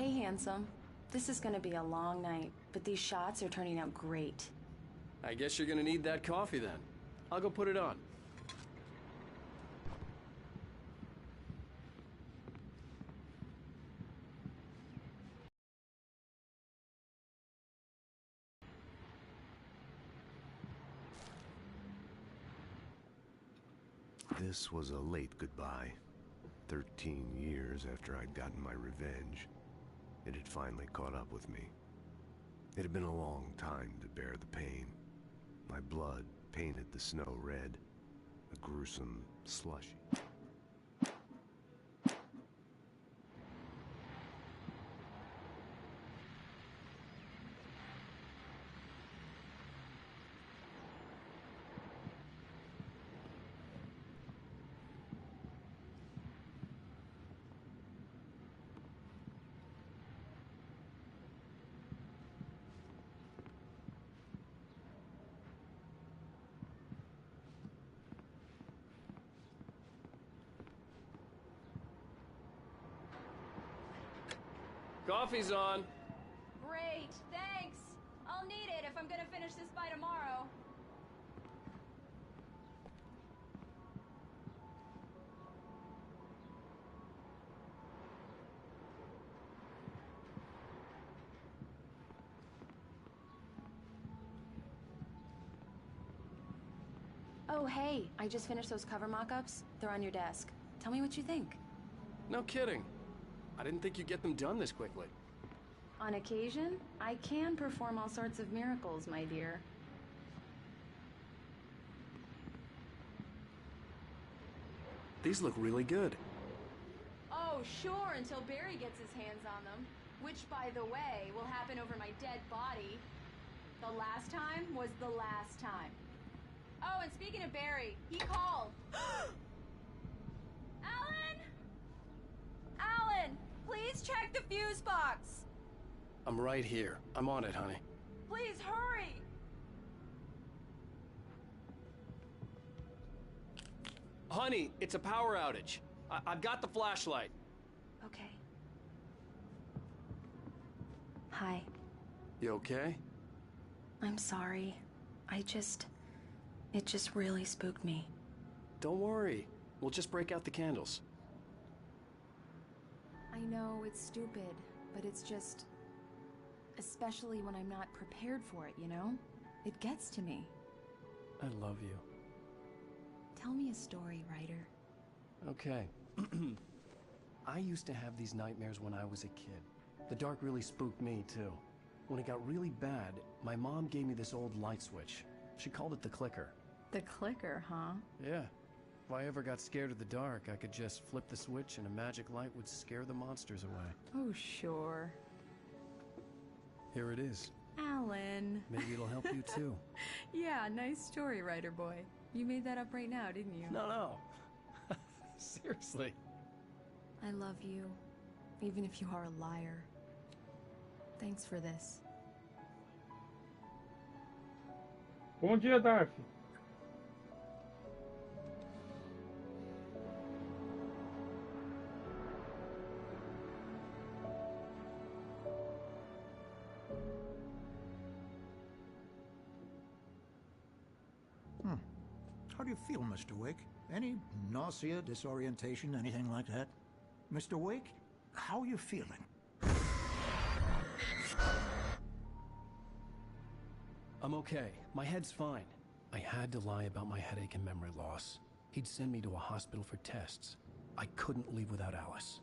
Hey, handsome. This is gonna be a long night, but these shots are turning out great. I guess you're gonna need that coffee then. I'll go put it on. This was a late goodbye. 13 years after I'd gotten my revenge, it had finally caught up with me. It had been a long time to bear the pain. My blood painted the snow red, a gruesome slushy. Coffee's on. Great, thanks. I'll need it if I'm gonna finish this by tomorrow. Oh, hey, I just finished those cover mock-ups. They're on your desk. Tell me what you think. No kidding. I didn't think you'd get them done this quickly. On occasion, I can perform all sorts of miracles, my dear. These look really good. Oh, sure, until Barry gets his hands on them. Which, by the way, will happen over my dead body. The last time was the last time. Oh, and speaking of Barry, he called. Alan! Alan, please check the fuse box. I'm right here. I'm on it, honey. Please hurry. Honey, it's a power outage. I've got the flashlight. Okay. Hi. You okay? I'm sorry. It just really spooked me. Don't worry. We'll just break out the candles. I know it's stupid, but it's just... Especially when I'm not prepared for it, you know? It gets to me. I love you. Tell me a story, writer. Okay. I used to have these nightmares when I was a kid. The dark really spooked me, too. When it got really bad, my mom gave me this old light switch. She called it the clicker. The clicker, huh? Yeah. If I ever got scared of the dark, I could just flip the switch and a magic light would scare the monsters away. Oh, sure. Here it is. Alan. Maybe it'll help you, too. Yeah, nice story, writer boy. You made that up right now, didn't you? No. Seriously. I love you, even if you are a liar. Thanks for this. Bom dia, Darf. How do you feel, Mr. Wake? Any nausea, disorientation, anything like that? Mr. Wake, how are you feeling? I'm okay. My head's fine. I had to lie about my headache and memory loss. He'd send me to a hospital for tests. I couldn't leave without Alice.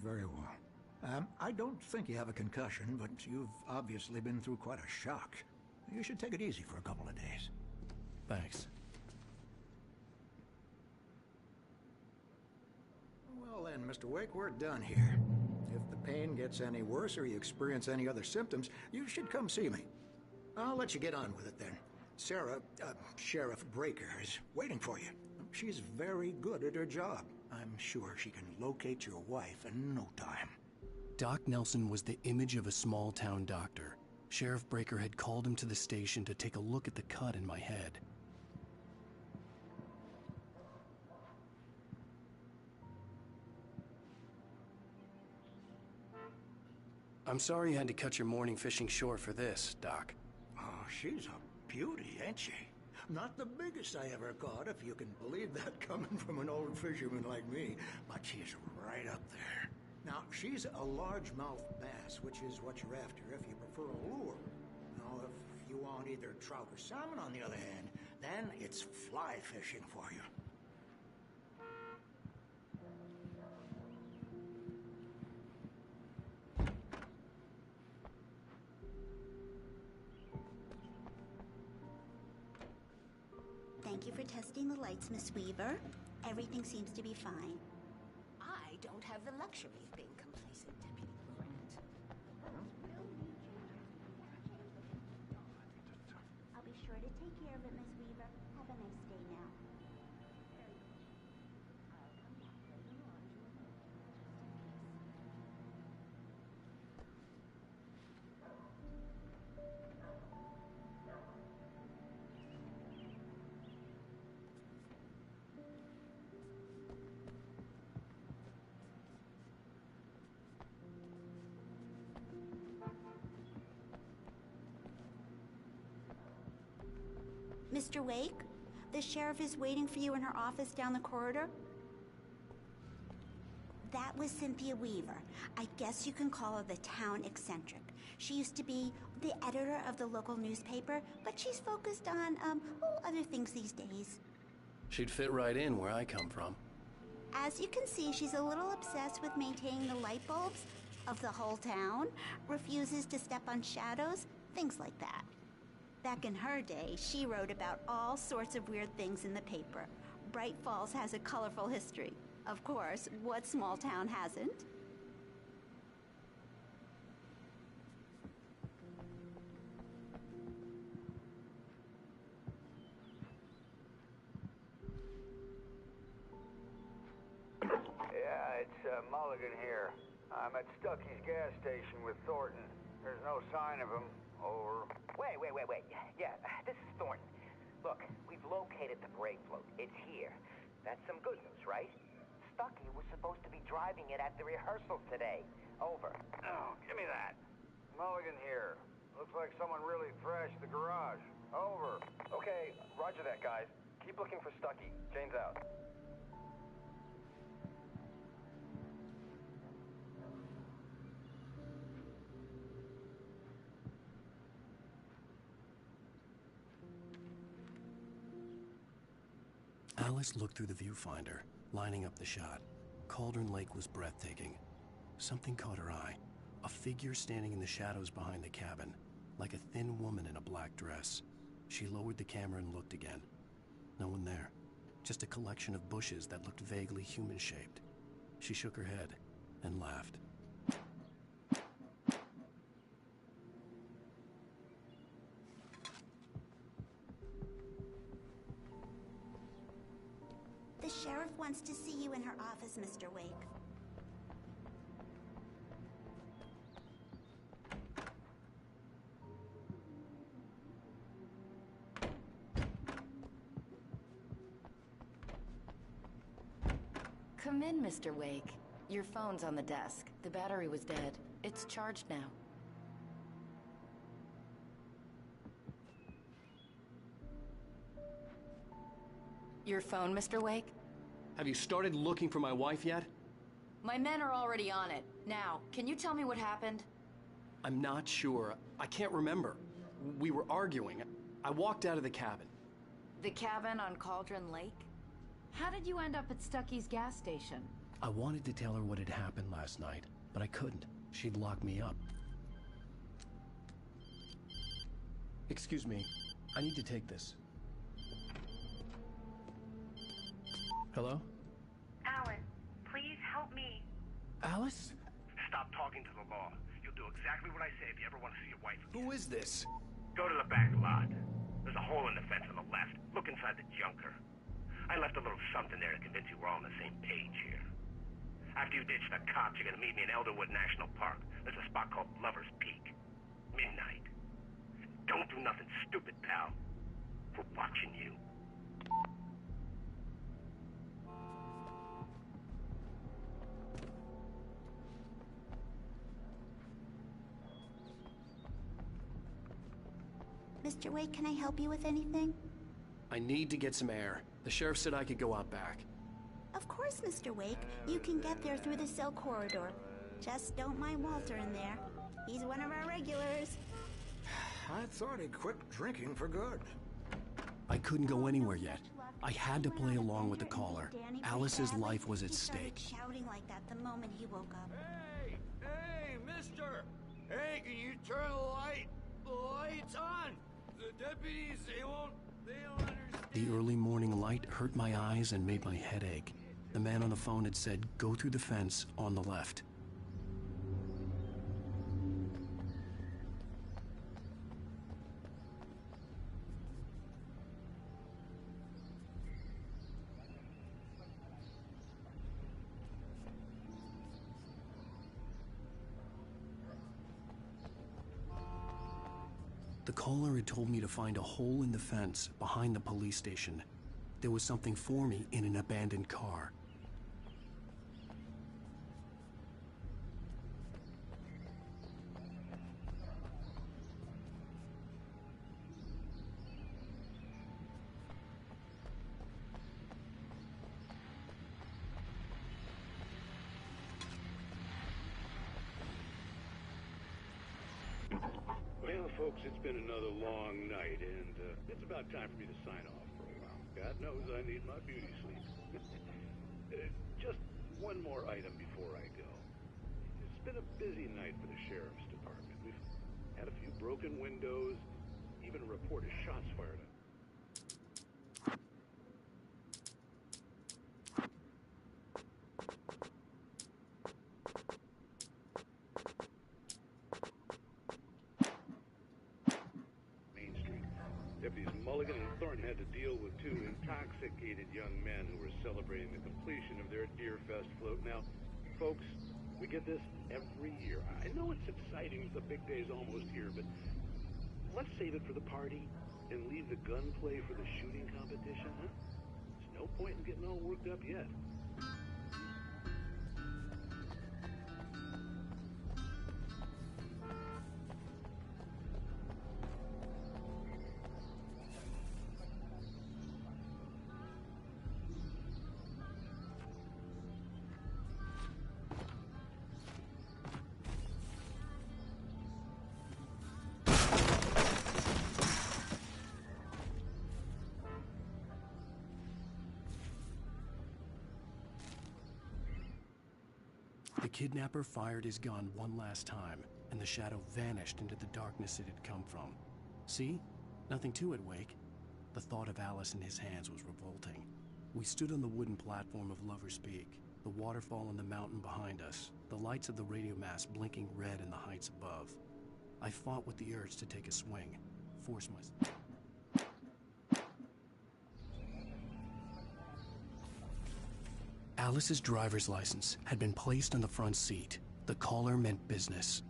Very well. I don't think you have a concussion, but you've obviously been through quite a shock. You should take it easy for a couple of days. Thanks. Well then, Mr. Wake, we're done here. If the pain gets any worse or you experience any other symptoms, you should come see me. I'll let you get on with it then. Sarah, Sheriff Breaker, is waiting for you. She's very good at her job. I'm sure she can locate your wife in no time. Doc Nelson was the image of a small-town doctor. Sheriff Breaker had called him to the station to take a look at the cut in my head. I'm sorry you had to cut your morning fishing short for this, Doc. Oh, she's a beauty, ain't she? Not the biggest I ever caught, if you can believe that coming from an old fisherman like me, but she's right up there. Now, she's a largemouth bass, which is what you're after if you prefer a lure. Now, if you want either trout or salmon, on the other hand, then it's fly fishing for you. Thank you for testing the lights, Miss Weaver. Everything seems to be fine. I don't have the luxury of being complacent, Deputy Grant. I'll be sure to take care of it, Miss Weaver. Have a nice day now. Mr. Wake, the sheriff is waiting for you in her office down the corridor. That was Cynthia Weaver. I guess you can call her the town eccentric. She used to be the editor of the local newspaper, but she's focused on, other things these days. She'd fit right in where I come from. As you can see, she's a little obsessed with maintaining the light bulbs of the whole town, refuses to step on shadows, things like that. Back in her day, she wrote about all sorts of weird things in the paper. Bright Falls has a colorful history. Of course, what small town hasn't? Yeah, it's Mulligan here. I'm at Stucky's gas station with Thornton. There's no sign of him. Over. Wait. Yeah, this is Thornton. Look, we've located the brake float. It's here. That's some good news, right? Stucky was supposed to be driving it at the rehearsal today. Over. Oh, give me that. Mulligan here. Looks like someone really thrashed the garage. Over. Okay, roger that, guys. Keep looking for Stucky. Jane's out. Alice looked through the viewfinder, lining up the shot. Cauldron Lake was breathtaking. Something caught her eye. A figure standing in the shadows behind the cabin, like a thin woman in a black dress. She lowered the camera and looked again. No one there. Just a collection of bushes that looked vaguely human-shaped. She shook her head and laughed. The sheriff wants to see you in her office, Mr. Wake. Come in, Mr. Wake. Your phone's on the desk. The battery was dead. It's charged now. Your phone, Mr. Wake? Have you started looking for my wife yet? My men are already on it. Now, can you tell me what happened? I'm not sure. I can't remember. We were arguing. I walked out of the cabin. The cabin on Cauldron Lake? How did you end up at Stucky's gas station? I wanted to tell her what had happened last night, but I couldn't. She'd lock me up. Excuse me. I need to take this. Hello? Alan, please help me. Alice? Stop talking to the law. You'll do exactly what I say if you ever want to see your wife again. Who is this? Go to the back lot. There's a hole in the fence on the left. Look inside the junker. I left a little something there to convince you we're all on the same page here. After you ditch the cops, you're gonna meet me in Elderwood National Park. There's a spot called Lover's Peak. Midnight. Don't do nothing stupid, pal. We're watching you. Mr. Wake, can I help you with anything? I need to get some air. The sheriff said I could go out back. Of course, Mr. Wake. You can get there through the cell corridor. Just don't mind Walter in there. He's one of our regulars. I thought he'd quit drinking for good. I couldn't go anywhere yet. I had to play along with the caller. Alice's life was at stake. He started shouting like that the moment he woke up. Hey, mister! Hey, can you turn the lights on? The deputies, they don't understand. The early morning light hurt my eyes and made my head ache. The man on the phone had said, go through the fence on the left. The caller had told me to find a hole in the fence behind the police station. There was something for me in an abandoned car. Well, folks, it's been another long night, and it's about time for me to sign off for a while. God knows I need my beauty sleep. Just one more item before I go. It's been a busy night for the sheriff's department. We've had a few broken windows, even a report of shots fired up. Deputies Mulligan and Thornton had to deal with two intoxicated young men who were celebrating the completion of their Deer Fest float. Now, folks, we get this every year. I know it's exciting, the big day's almost here, but let's save it for the party and leave the gunplay for the shooting competition, huh? There's no point in getting all worked up yet. The kidnapper fired his gun one last time, and the shadow vanished into the darkness it had come from. See? Nothing to it, Wake. The thought of Alice in his hands was revolting. We stood on the wooden platform of Lover's Peak, the waterfall in the mountain behind us, the lights of the radio mast blinking red in the heights above. I fought with the urge to take a swing, force myself. Alice's driver's license had been placed on the front seat. The caller meant business.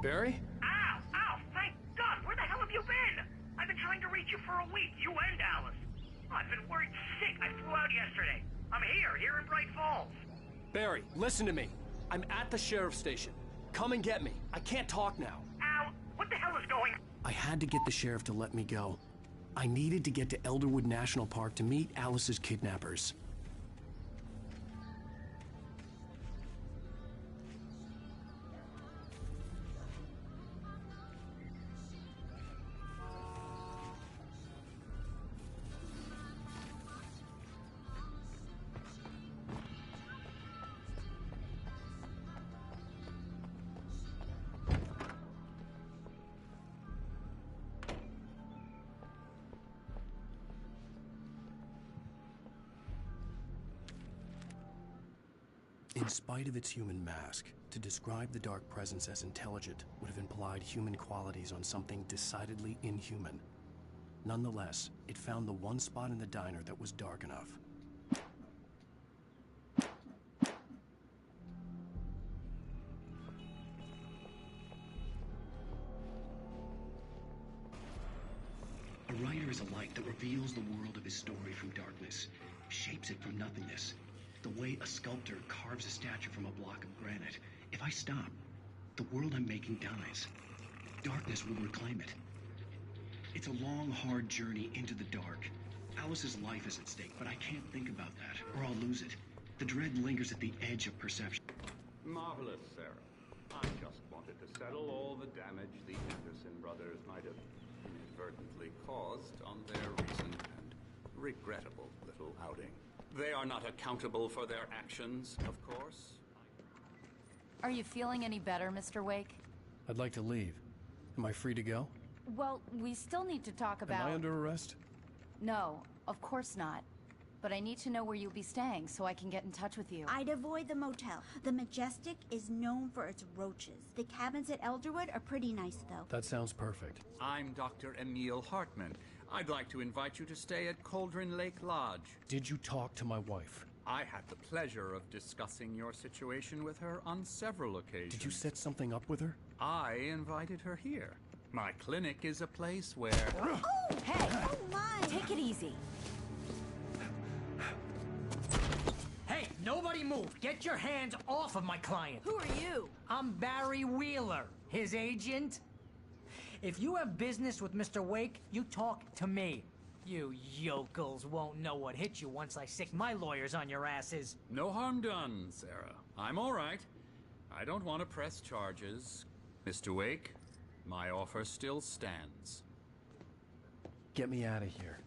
Barry? Ow! Ow! Thank God! Where the hell have you been? I've been trying to reach you for a week, you and Alice. I've been worried sick. I flew out yesterday. I'm here in Bright Falls. Barry, listen to me. I'm at the sheriff's station. Come and get me. I can't talk now. Ow! What the hell is going on? I had to get the sheriff to let me go. I needed to get to Elderwood National Park to meet Alice's kidnappers. In spite of its human mask, to describe the dark presence as intelligent would have implied human qualities on something decidedly inhuman. Nonetheless, it found the one spot in the diner that was dark enough. A writer is a light that reveals the world of his story from darkness, shapes it from nothingness. The way a sculptor carves a statue from a block of granite. If I stop, the world I'm making dies. Darkness will reclaim it. It's a long, hard journey into the dark. Alice's life is at stake, but I can't think about that, or I'll lose it. The dread lingers at the edge of perception. Marvelous, Sarah. I just wanted to settle all the damage the Anderson brothers might have inadvertently caused on their recent and regrettable little outing. They are not accountable for their actions, of course. Are you feeling any better, Mr. Wake? I'd like to leave. Am I free to go? Well, we still need to talk about... Am I under arrest? No, of course not. But I need to know where you'll be staying so I can get in touch with you. I'd avoid the motel. The Majestic is known for its roaches. The cabins at Elderwood are pretty nice, though. That sounds perfect. I'm Dr. Emil Hartman. I'd like to invite you to stay at Cauldron Lake Lodge. Did you talk to my wife? I had the pleasure of discussing your situation with her on several occasions. Did you set something up with her? I invited her here. My clinic is a place where... Oh! Hey! Oh, my! Take it easy. Hey, nobody move! Get your hands off of my client! Who are you? I'm Barry Wheeler, his agent. If you have business with Mr. Wake, you talk to me. You yokels won't know what hit you once I sick my lawyers on your asses. No harm done, Sarah. I'm all right. I don't want to press charges. Mr. Wake, my offer still stands. Get me out of here.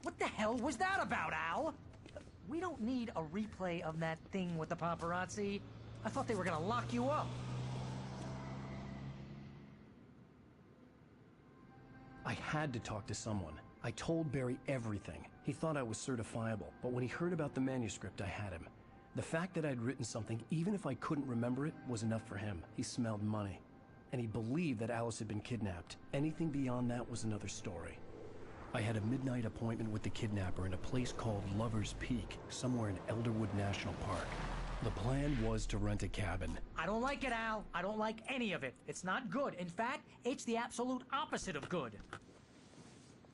What the hell was that about, Al? We don't need a replay of that thing with the paparazzi. I thought they were gonna lock you up. I had to talk to someone. I told Barry everything. He thought I was certifiable, but when he heard about the manuscript, I had him. The fact that I'd written something, even if I couldn't remember it, was enough for him. He smelled money. And he believed that Alice had been kidnapped. Anything beyond that was another story. I had a midnight appointment with the kidnapper in a place called Lover's Peak, somewhere in Elderwood National Park. The plan was to rent a cabin. I don't like it, Al. I don't like any of it. It's not good. In fact, it's the absolute opposite of good.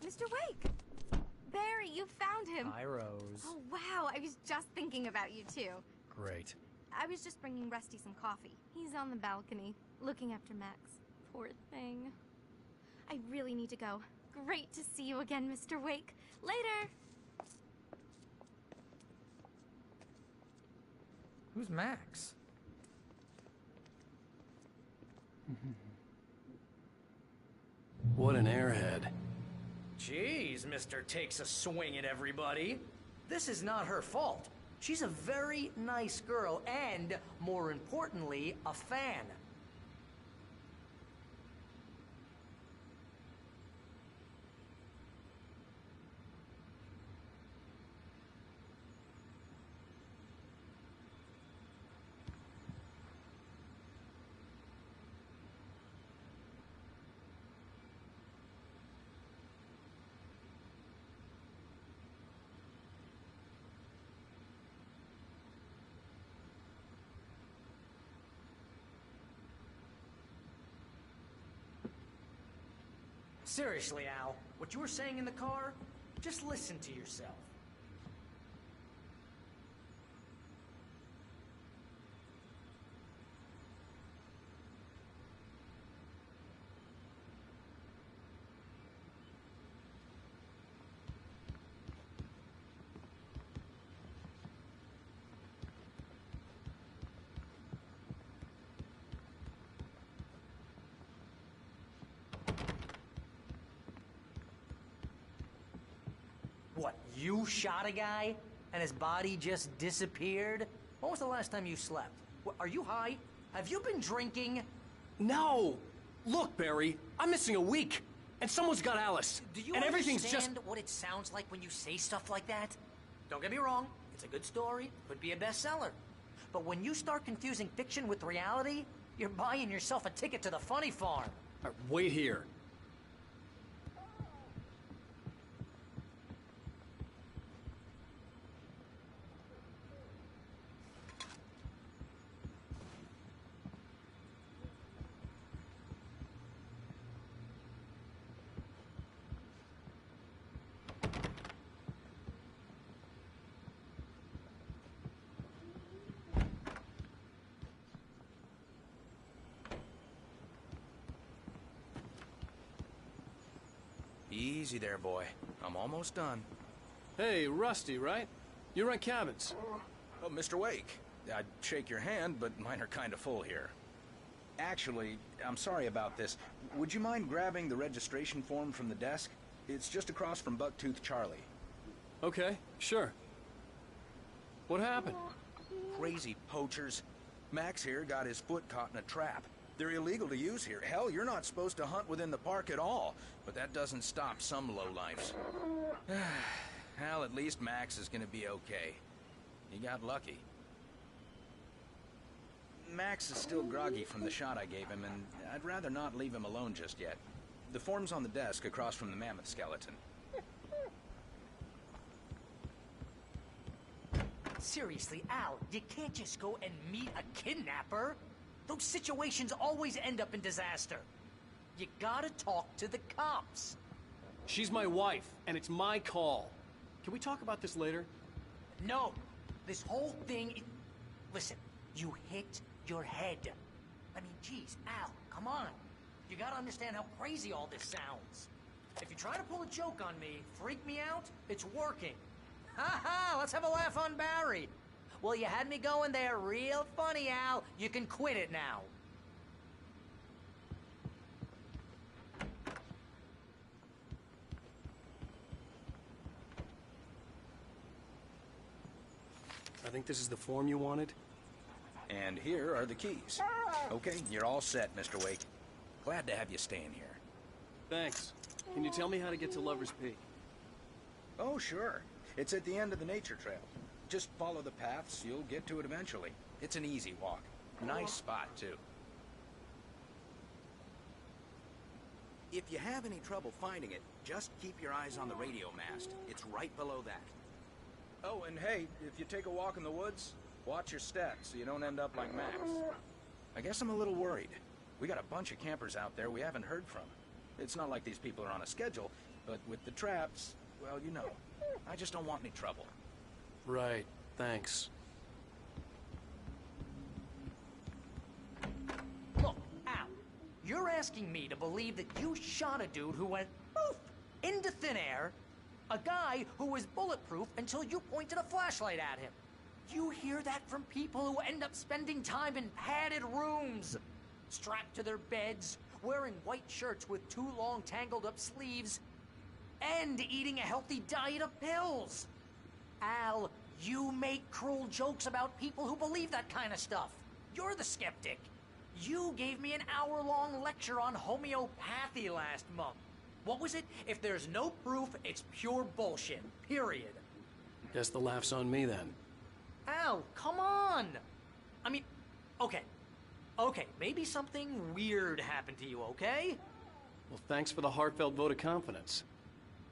Mr. Wake! Barry, you found him! Hi, Rose. Oh, wow. I was just thinking about you, too. Great. I was just bringing Rusty some coffee. He's on the balcony, looking after Max. Poor thing. I really need to go. Great to see you again, Mr. Wake. Later! Who's Max? What an airhead. Jeez, Mr. Takes a swing at everybody. This is not her fault. She's a very nice girl and, more importantly, a fan. Seriously, Al, what you were saying in the car, just listen to yourself. What, you shot a guy and his body just disappeared? When was the last time you slept? What, are you high? Have you been drinking? No! Look, Barry, I'm missing a week, and someone's got Alice. Do you and everything's understand what it sounds like when you say stuff like that? Don't get me wrong, it's a good story, could be a bestseller. But when you start confusing fiction with reality, you're buying yourself a ticket to the funny farm. Wait here. easy there, boy. I'm almost done. Hey, Rusty, right? You rent cabins. Oh, Mr. Wake. I'd shake your hand, but mine are kind of full here. Actually, I'm sorry about this. Would you mind grabbing the registration form from the desk? It's just across from Bucktooth Charlie. Okay, sure. What happened? Crazy poachers. Max here got his foot caught in a trap. They're illegal to use here. Hell, you're not supposed to hunt within the park at all. But that doesn't stop some lowlifes. Well, at least Max is gonna be okay. He got lucky. Max is still groggy from the shot I gave him, and I'd rather not leave him alone just yet. The form's on the desk across from the mammoth skeleton. Seriously, Al, you can't just go and meet a kidnapper. Those situations always end up in disaster. You gotta talk to the cops. She's my wife, and it's my call. Can we talk about this later? No. This whole thing... Listen, you hit your head. I mean, geez, Al, come on. You gotta understand how crazy all this sounds. If you try to pull a joke on me, freak me out, it's working. Ha ha, let's have a laugh on Barry. Well, you had me going there real funny, Al. You can quit it now. I think this is the form you wanted. And here are the keys. Okay, you're all set, Mr. Wake. Glad to have you staying here. Thanks. Can you tell me how to get to Lover's Peak? Oh, sure. It's at the end of the nature trail. Just follow the paths, you'll get to it eventually. It's an easy walk. Nice spot, too. If you have any trouble finding it, just keep your eyes on the radio mast. It's right below that. Oh, and hey, if you take a walk in the woods, watch your steps so you don't end up like Max. I guess I'm a little worried. We got a bunch of campers out there we haven't heard from. It's not like these people are on a schedule, but with the traps, well, you know. I just don't want any trouble. Right. Thanks. Look, Al, you're asking me to believe that you shot a dude who went poof into thin air, a guy who was bulletproof until you pointed a flashlight at him. You hear that from people who end up spending time in padded rooms, strapped to their beds, wearing white shirts with too long tangled up sleeves, and eating a healthy diet of pills. Al, you make cruel jokes about people who believe that kind of stuff. You're the skeptic. You gave me an hour-long lecture on homeopathy last month. What was it? If there's no proof, it's pure bullshit. Period. Guess the laugh's on me then. Al, come on! I mean, okay. Okay, maybe something weird happened to you, okay? Well, thanks for the heartfelt vote of confidence.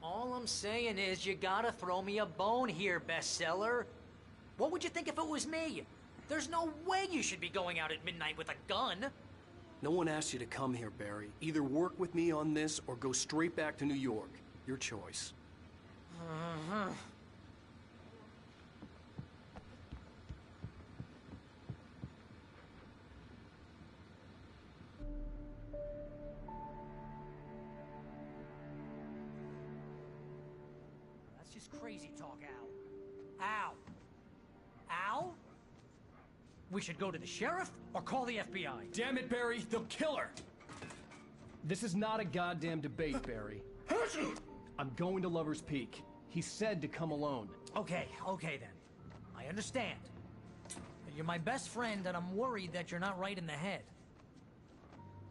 All I'm saying is you gotta throw me a bone here, bestseller. What would you think if it was me? There's no way you should be going out at midnight with a gun. No one asked you to come here, Barry. Either work with me on this or go straight back to New York. Your choice. That's just crazy talk, Al. Al? Al? We should go to the sheriff or call the FBI. Damn it, Barry, they'll kill her! This is not a goddamn debate, Barry. I'm going to Lover's Peak. He said to come alone. Okay then. I understand. You're my best friend, and I'm worried that you're not right in the head.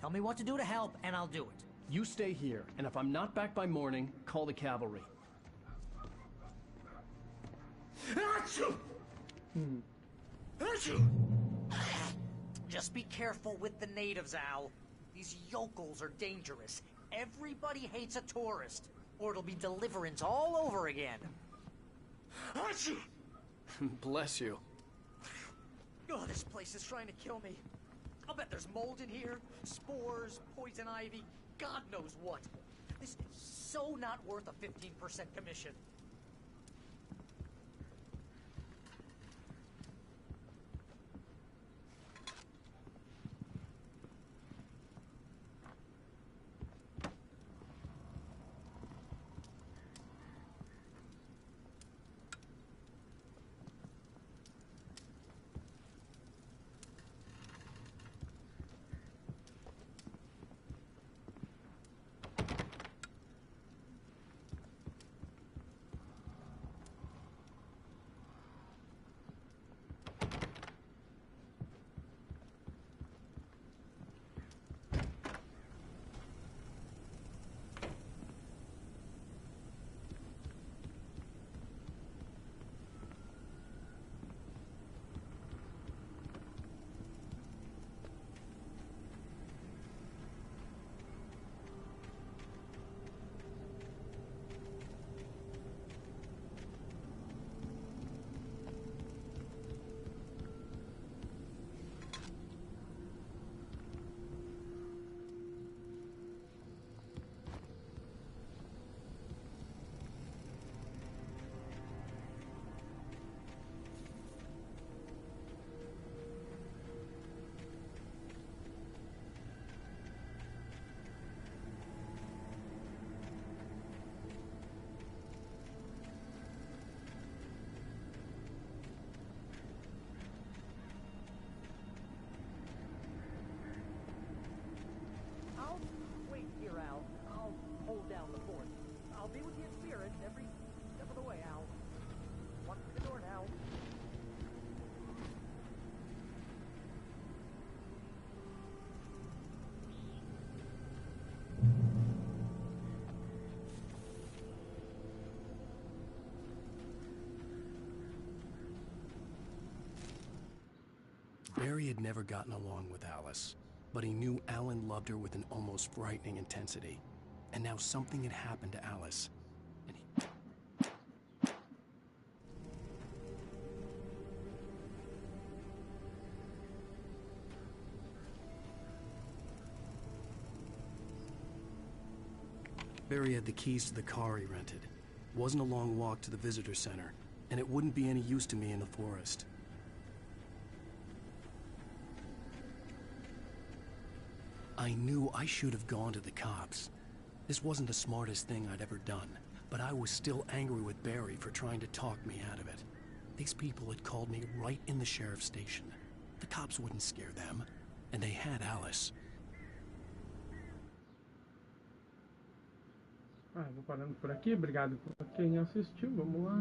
Tell me what to do to help, and I'll do it. You stay here, and if I'm not back by morning, call the cavalry. Just be careful with the natives, Al. These yokels are dangerous. Everybody hates a tourist, or it'll be Deliverance all over again. Bless you. Oh, this place is trying to kill me. I'll bet there's mold in here, spores, poison ivy, God knows what. This is so not worth a 15% commission. Barry had never gotten along with Alice, but he knew Alan loved her with an almost frightening intensity. And now something had happened to Alice, and he... Barry had the keys to the car he rented. It wasn't a long walk to the visitor center, and it wouldn't be any use to me in the forest. I knew I should have gone to the cops. This wasn't the smartest thing I'd ever done, but I was still angry with Barry for trying to talk me out of it. These people had called me right in the sheriff's station. The cops wouldn't scare them, and they had Alice. Vou parando por aqui. Obrigado por quem assistiu. Vamos lá.